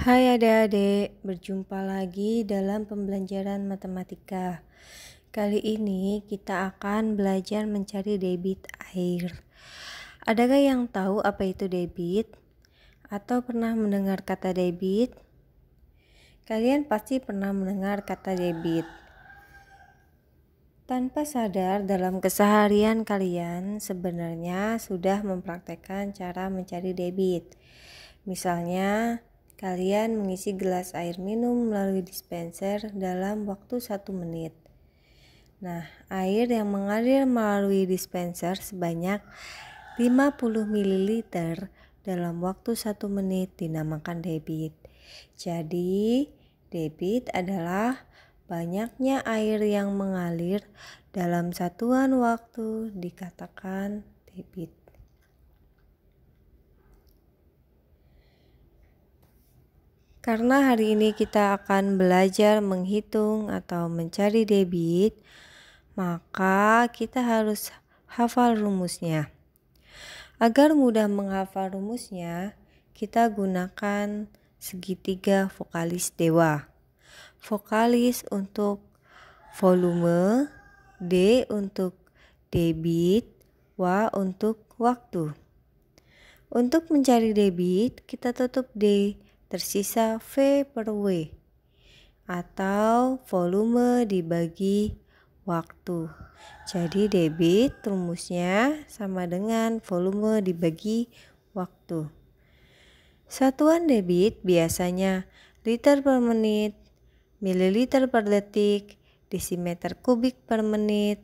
Hai adik-adik, berjumpa lagi dalam pembelajaran matematika. Kali ini kita akan belajar mencari debit air. Adakah yang tahu apa itu debit? Atau pernah mendengar kata debit? Kalian pasti pernah mendengar kata debit. Tanpa sadar dalam keseharian kalian sebenarnya sudah mempraktekkan cara mencari debit. Misalnya, kalian mengisi gelas air minum melalui dispenser dalam waktu 1 menit. Nah, air yang mengalir melalui dispenser sebanyak 50 ml dalam waktu 1 menit dinamakan debit. Jadi, debit adalah banyaknya air yang mengalir dalam satuan waktu dikatakan debit. Karena hari ini kita akan belajar menghitung atau mencari debit, maka kita harus hafal rumusnya. Agar mudah menghafal rumusnya, kita gunakan segitiga vokalis dewa. Vokalis untuk volume, D untuk debit, W untuk waktu. Untuk mencari debit, kita tutup D, tersisa V per W, atau volume dibagi waktu. Jadi debit rumusnya sama dengan volume dibagi waktu. Satuan debit biasanya liter per menit, mililiter per detik, desimeter kubik per menit,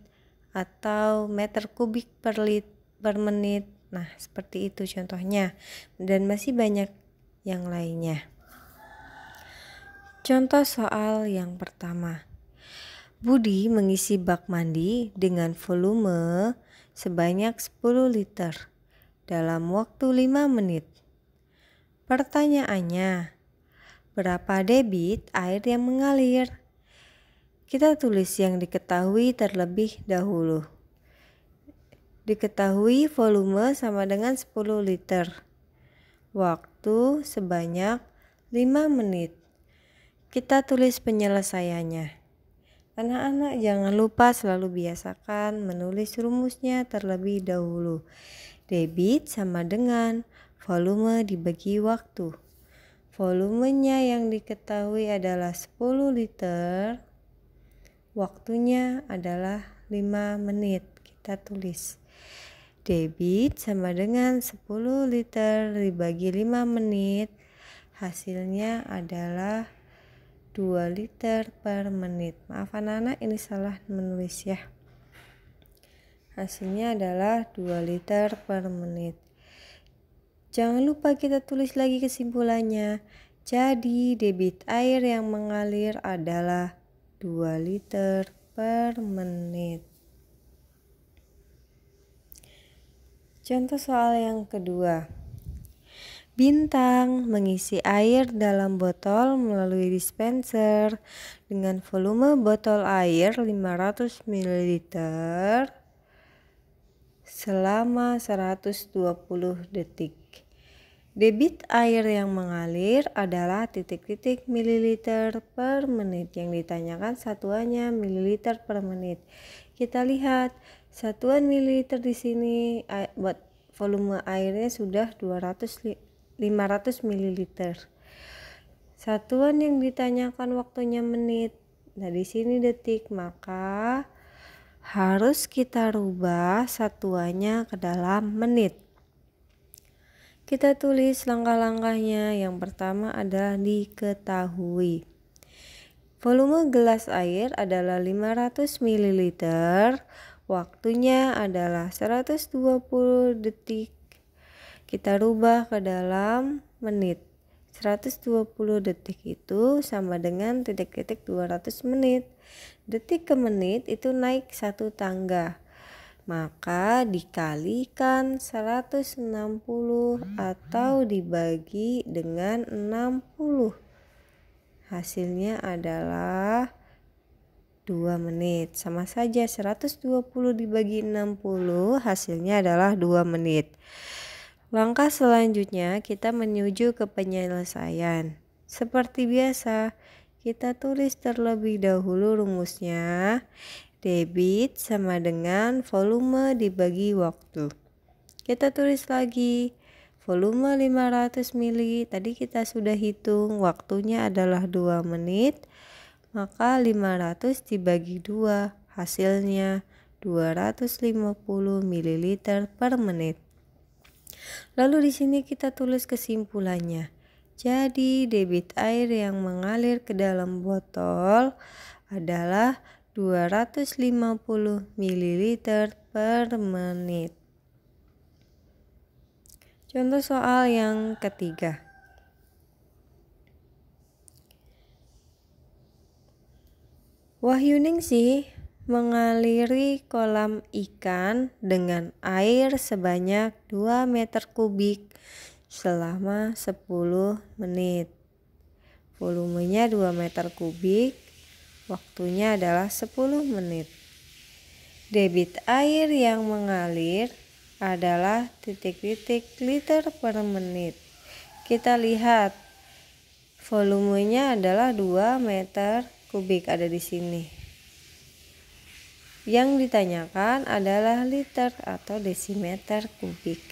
atau meter kubik per menit. Nah, seperti itu contohnya. Dan masih banyak yang lainnya. Contoh soal yang pertama. Budi mengisi bak mandi dengan volume sebanyak 10 liter dalam waktu 5 menit. Pertanyaannya, berapa debit air yang mengalir? Kita tulis yang diketahui terlebih dahulu. Diketahui volume sama dengan 10 liter. Waktu sebanyak 5 menit. Kita tulis penyelesaiannya. Anak-anak jangan lupa selalu biasakan menulis rumusnya terlebih dahulu. Debit sama dengan volume dibagi waktu. Volumenya yang diketahui adalah 10 liter. Waktunya adalah 5 menit. Kita tulis. Debit sama dengan 10 liter dibagi 5 menit. Hasilnya adalah 2 liter per menit. Maaf anak-anak, ini salah menulis ya. Hasilnya adalah 2 liter per menit. Jangan lupa kita tulis lagi kesimpulannya. Jadi debit air yang mengalir adalah 2 liter per menit. Contoh soal yang kedua. Bintang mengisi air dalam botol melalui dispenser dengan volume botol air 500 ml selama 120 detik. Debit air yang mengalir adalah titik-titik mililiter per menit. Yang ditanyakan satuannya mililiter per menit. Kita lihat satuan mililiter di sini buat volume airnya sudah 500 ml. Satuan yang ditanyakan waktunya menit. Nah, di sini detik, maka harus kita rubah satuannya ke dalam menit. Kita tulis langkah-langkahnya. Yang pertama adalah diketahui. Volume gelas air adalah 500 ml. Waktunya adalah 120 detik. Kita rubah ke dalam menit. 120 detik itu sama dengan titik-titik 200 menit. Detik ke menit itu naik 1 tangga. Maka dikalikan 160 atau dibagi dengan 60. Hasilnya adalah 2 menit. Sama saja 120 dibagi 60 hasilnya adalah 2 menit. Langkah selanjutnya kita menuju ke penyelesaian. Seperti biasa, kita tulis terlebih dahulu rumusnya. Debit sama dengan volume dibagi waktu. Kita tulis lagi. Volume 500 mili, tadi kita sudah hitung, waktunya adalah 2 menit. Maka 500 dibagi 2, hasilnya 250 ml per menit. Lalu di sini kita tulis kesimpulannya. Jadi debit air yang mengalir ke dalam botol adalah 250 ml per menit. Contoh soal yang ketiga. Wahyuningsih mengaliri kolam ikan dengan air sebanyak 2 meter kubik selama 10 menit. Volumenya 2 meter kubik, waktunya adalah 10 menit. Debit air yang mengalir adalah titik-titik liter per menit. Kita lihat volumenya adalah 2 meter kubik ada di sini. Yang ditanyakan adalah liter atau desimeter kubik.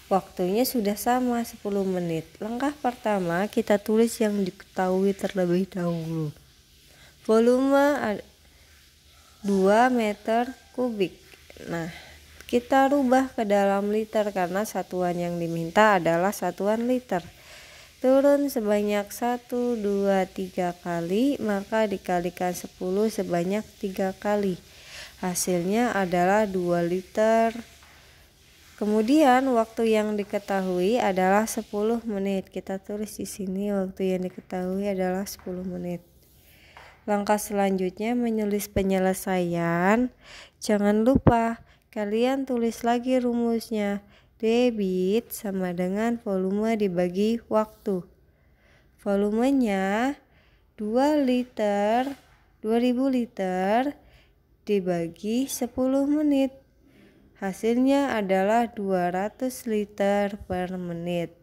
Waktunya sudah sama 10 menit. Langkah pertama kita tulis yang diketahui terlebih dahulu. Volume 2 meter kubik. Nah, kita rubah ke dalam liter karena satuan yang diminta adalah satuan liter. Turun sebanyak 1, 2, 3 kali, maka dikalikan 10 sebanyak 3 kali. Hasilnya adalah 2 liter. Kemudian waktu yang diketahui adalah 10 menit. Kita tulis di sini waktu yang diketahui adalah 10 menit. Langkah selanjutnya menulis penyelesaian. Jangan lupa kalian tulis lagi rumusnya. Debit sama dengan volume dibagi waktu. Volumenya 2000 liter dibagi 10 menit. Hasilnya adalah 200 liter per menit.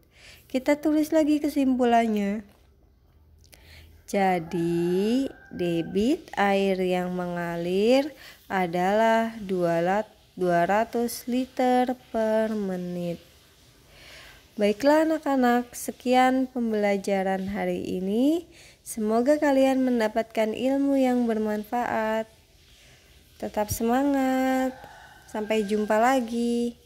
Kita tulis lagi kesimpulannya. Jadi, debit air yang mengalir adalah 200 liter per menit. Baiklah anak-anak, sekian pembelajaran hari ini. Semoga kalian mendapatkan ilmu yang bermanfaat. Tetap semangat. Sampai jumpa lagi.